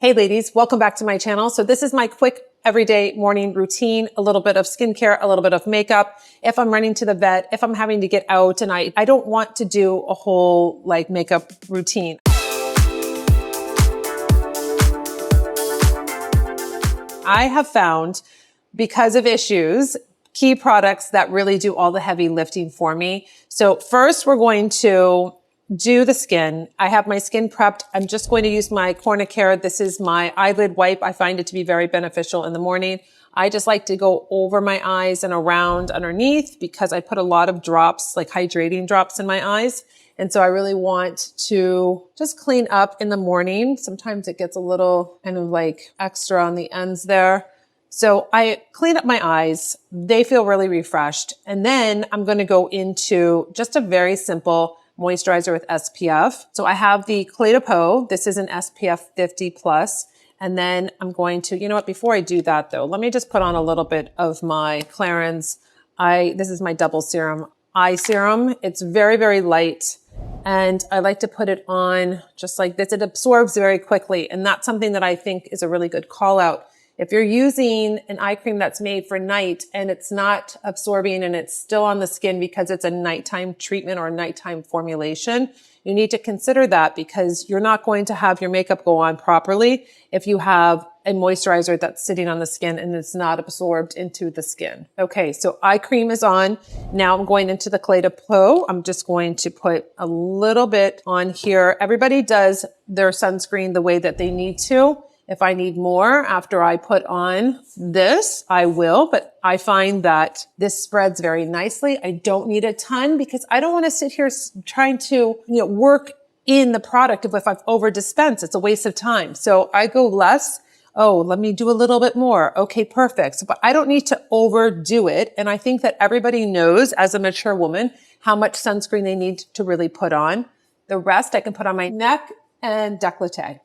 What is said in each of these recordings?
Hey ladies, welcome back to my channel. So this is my quick everyday morning routine, a little bit of skincare, a little bit of makeup. If I'm running to the vet, if I'm having to get out and I don't want to do a whole makeup routine. I have found, because of issues, key products that really do all the heavy lifting for me. So first we're going to do the skin. I have my skin prepped. I'm just going to use my Cornicare. This is my eyelid wipe. I find it to be very beneficial in the morning. I just like to go over my eyes and around underneath because I put a lot of drops, like hydrating drops in my eyes. And so I really want to just clean up in the morning. Sometimes it gets a little kind of extra on the ends there. So I clean up my eyes. They feel really refreshed. And then I'm going to go into just a very simple moisturizer with SPF. So I have the Clé de Peau. This is an SPF 50 plus. And then I'm going to, you know what, before I do that though, let me just put on a little bit of my Clarins. This is my double serum eye serum. It's very, very light. And I like to put it on just like this. It absorbs very quickly. And that's something that I think is a really good call out. If you're using an eye cream that's made for night and it's not absorbing and it's still on the skin because it's a nighttime treatment or a nighttime formulation, you need to consider that because you're not going to have your makeup go on properly if you have a moisturizer that's sitting on the skin and it's not absorbed into the skin. Okay, so eye cream is on. Now I'm going into the Clé de Peau. I'm just going to put a little bit on here. Everybody does their sunscreen the way that they need to. If I need more after I put on this, I will, but I find that this spreads very nicely. I don't need a ton because I don't want to sit here trying to, work in the product if I've over dispensed. It's a waste of time. So I go less. Oh, let me do a little bit more. Okay, perfect. So, but I don't need to overdo it. And I think that everybody knows as a mature woman how much sunscreen they need to really put on. The rest I can put on my neck and décolleté.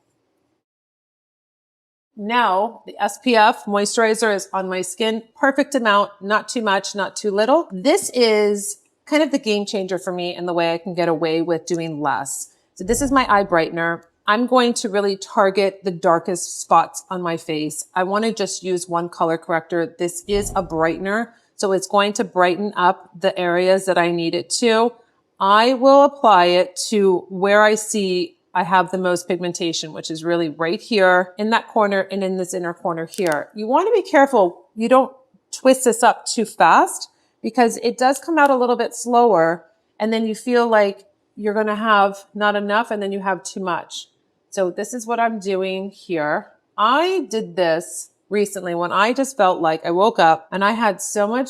Now, the SPF moisturizer is on my skin. Perfect amount, not too much, not too little. This is kind of the game changer for me in the way I can get away with doing less. So this is my eye brightener. I'm going to really target the darkest spots on my face. I want to just use one color corrector. This is a brightener, so it's going to brighten up the areas that I need it to. I will apply it to where I see I have the most pigmentation, which is really right here in that corner and in this inner corner here. You want to be careful you don't twist this up too fast because it does come out a little bit slower and then you feel like you're going to have not enough and then you have too much. So this is what I'm doing here. I did this recently when I just felt like I woke up and I had so much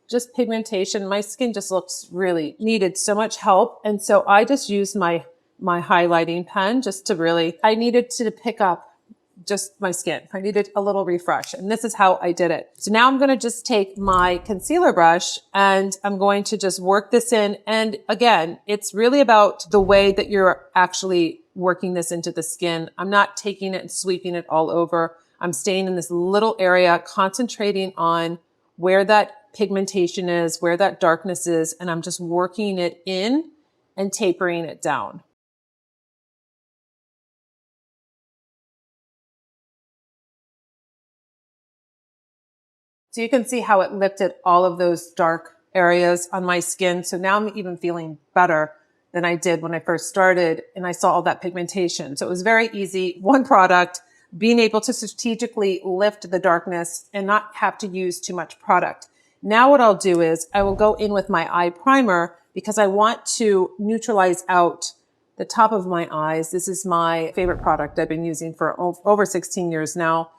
just pigmentation. My skin just needed so much help. And so I just used my highlighting pen just to I needed to pick up just my skin. I needed a little refresh. And this is how I did it. So now I'm going to just take my concealer brush and I'm going to just work this in. And again, it's really about the way that you're actually working this into the skin. I'm not taking it and sweeping it all over. I'm staying in this little area, concentrating on where that pigmentation is, where that darkness is, and I'm just working it in and tapering it down. So you can see how it lifted all of those dark areas on my skin. So now I'm even feeling better than I did when I first started and I saw all that pigmentation. So it was very easy. One product, being able to strategically lift the darkness and not have to use too much product. Now what I'll do is I will go in with my eye primer because I want to neutralize out the top of my eyes. This is my favorite product I've been using for over 16 years now.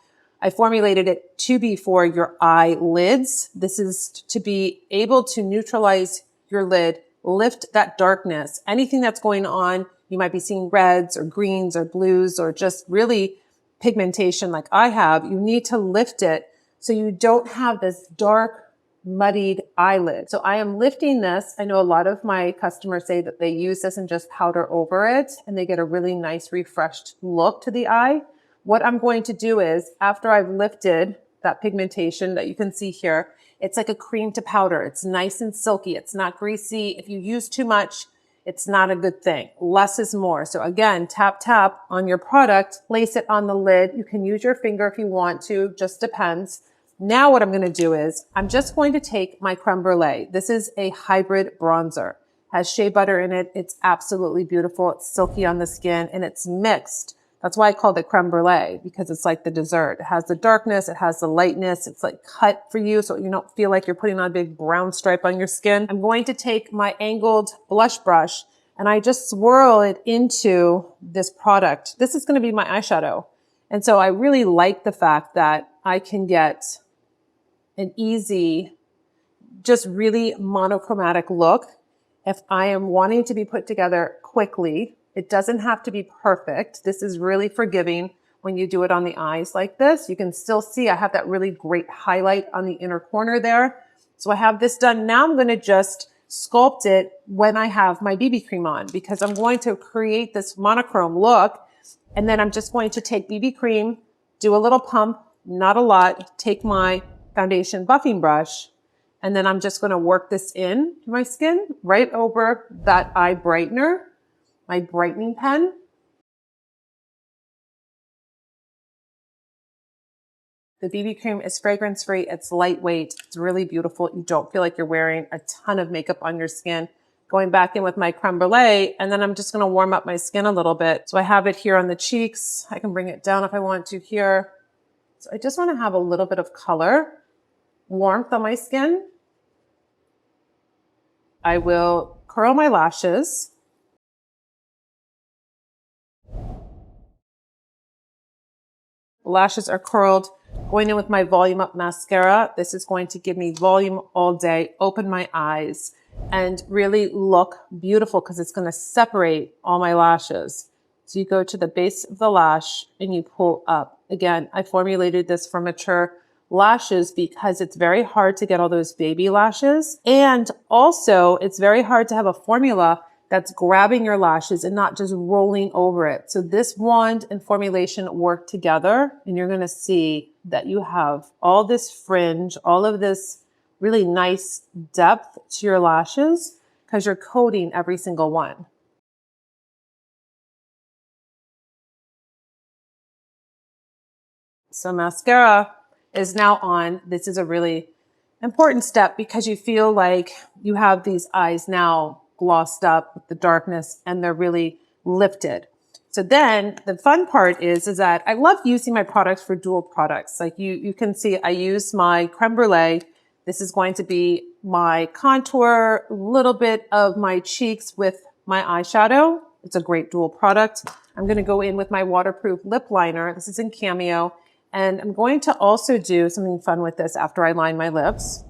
I formulated it to be for your eyelids. This is to be able to neutralize your lid, lift that darkness. Anything that's going on, you might be seeing reds or greens or blues or just really pigmentation like I have. You need to lift it so you don't have this dark, muddied eyelid. So I am lifting this. I know a lot of my customers say that they use this and just powder over it and they get a really nice refreshed look to the eye. What I'm going to do is after I've lifted that pigmentation that you can see here, it's like a cream to powder. It's nice and silky. It's not greasy. If you use too much, It's not a good thing. Less is more. So again, tap, tap on your product, place it on the lid. You can use your finger if you want to, just depends. Now what I'm going to do is I'm just going to take my creme brulee. This is a hybrid bronzer. Has shea butter in it. It's absolutely beautiful. It's silky on the skin and it's mixed. That's why I called it creme brulee, because it's like the dessert. It has the darkness. It has the lightness. It's like cut for you so you don't feel like you're putting on a big brown stripe on your skin. I'm going to take my angled blush brush and I just swirl it into this product. This is going to be my eyeshadow. And so I really like the fact that I can get an easy, just really monochromatic look. If I am wanting to be put together quickly, it doesn't have to be perfect. This is really forgiving when you do it on the eyes like this. You can still see I have that really great highlight on the inner corner there. So I have this done. Now I'm going to just sculpt it when I have my BB cream on, because I'm going to create this monochrome look. And then I'm just going to take BB cream, do a little pump, not a lot, take my foundation buffing brush, and then I'm just going to work this in to my skin right over that eye brightener, my brightening pen. The BB cream is fragrance free. It's lightweight. It's really beautiful. You don't feel like you're wearing a ton of makeup on your skin. Going back in with my creme brulee, and then I'm just going to warm up my skin a little bit. So I have it here on the cheeks. I can bring it down if I want to here. So I just want to have a little bit of color, warmth on my skin. I will curl my lashes. Lashes are curled. Going in with my Volume Up mascara. This is going to give me volume all day, open my eyes, and really look beautiful because it's going to separate all my lashes. So you go to the base of the lash and you pull up. Again, I formulated this for mature lashes because it's very hard to get all those baby lashes. And also it's very hard to have a formula that's grabbing your lashes and not just rolling over it. So this wand and formulation work together, and you're going to see that you have all this fringe, all of this really nice depth to your lashes because you're coating every single one. So mascara is now on. This is a really important step because you feel like you have these eyes now glossed up with the darkness and they're really lifted. So then the fun part is that I love using my products for dual products. Like you can see I use my creme brulee. This is going to be my contour, a little bit of my cheeks with my eyeshadow. It's a great dual product. I'm going to go in with my waterproof lip liner. This is in Cameo. And I'm going to also do something fun with this after I line my lips.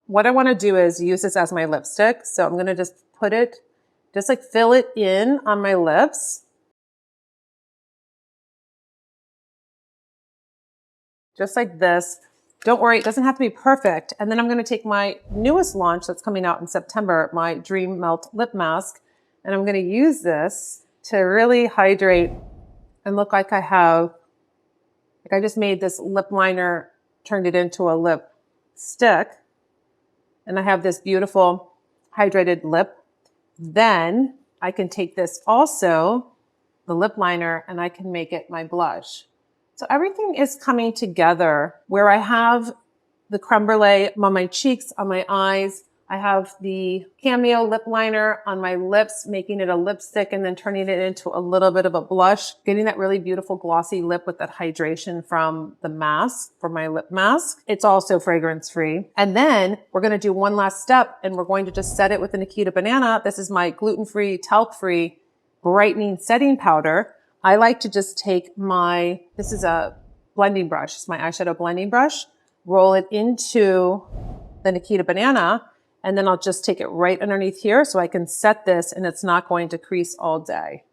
What I want to do is use this as my lipstick. So I'm going to just put it, just like fill it in on my lips. Just like this. Don't worry, it doesn't have to be perfect. And then I'm going to take my newest launch that's coming out in September, my Dream Melt Lip Mask. And I'm going to use this to really hydrate and look like I have, like I just made this lip liner, turned it into a lip stick. And I have this beautiful hydrated lip. Then I can take this also, the lip liner, and I can make it my blush. So everything is coming together where I have the creme brulee on my cheeks, on my eyes. I have the Cameo lip liner on my lips, making it a lipstick and then turning it into a little bit of a blush, getting that really beautiful glossy lip with that hydration from the mask, from my lip mask. It's also fragrance free. And then we're going to do one last step and we're going to just set it with the Nikita Banana. This is my gluten-free, talc-free brightening setting powder. I like to just take this is a blending brush. It's my eyeshadow blending brush, roll it into the Nikita Banana, and then I'll just take it right underneath here so I can set this and it's not going to crease all day.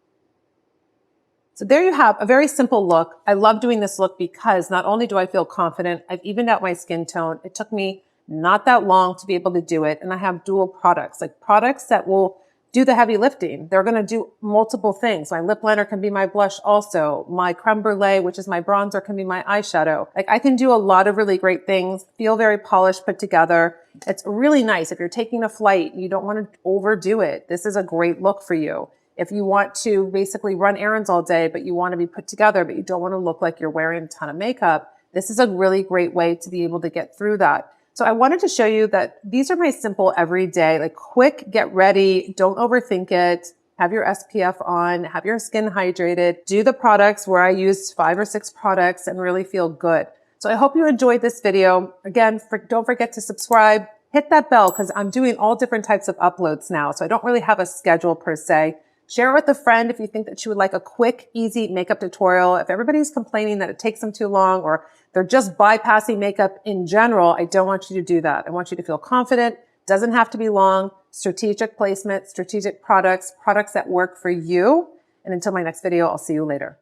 So there you have a very simple look. I love doing this look because not only do I feel confident, I've evened out my skin tone. It took me not that long to be able to do it. And I have dual products, like products that will do the heavy lifting. They're going to do multiple things. My lip liner can be my blush also. My creme brulee, which is my bronzer, can be my eyeshadow. Like I can do a lot of really great things, feel very polished, put together. It's really nice. If you're taking a flight, you don't want to overdo it. This is a great look for you. If you want to basically run errands all day, but you want to be put together, but you don't want to look like you're wearing a ton of makeup, this is a really great way to be able to get through that. So I wanted to show you that these are my simple everyday, like quick, get ready, don't overthink it, have your SPF on, have your skin hydrated, do the products where I used 5 or 6 products and really feel good. So I hope you enjoyed this video. Again, don't forget to subscribe, hit that bell because I'm doing all different types of uploads now. So I don't really have a schedule per se. Share it with a friend if you think that you would like a quick, easy makeup tutorial. If everybody's complaining that it takes them too long or they're just bypassing makeup in general, I don't want you to do that. I want you to feel confident. Doesn't have to be long. Strategic placement, strategic products that work for you. And until my next video, I'll see you later.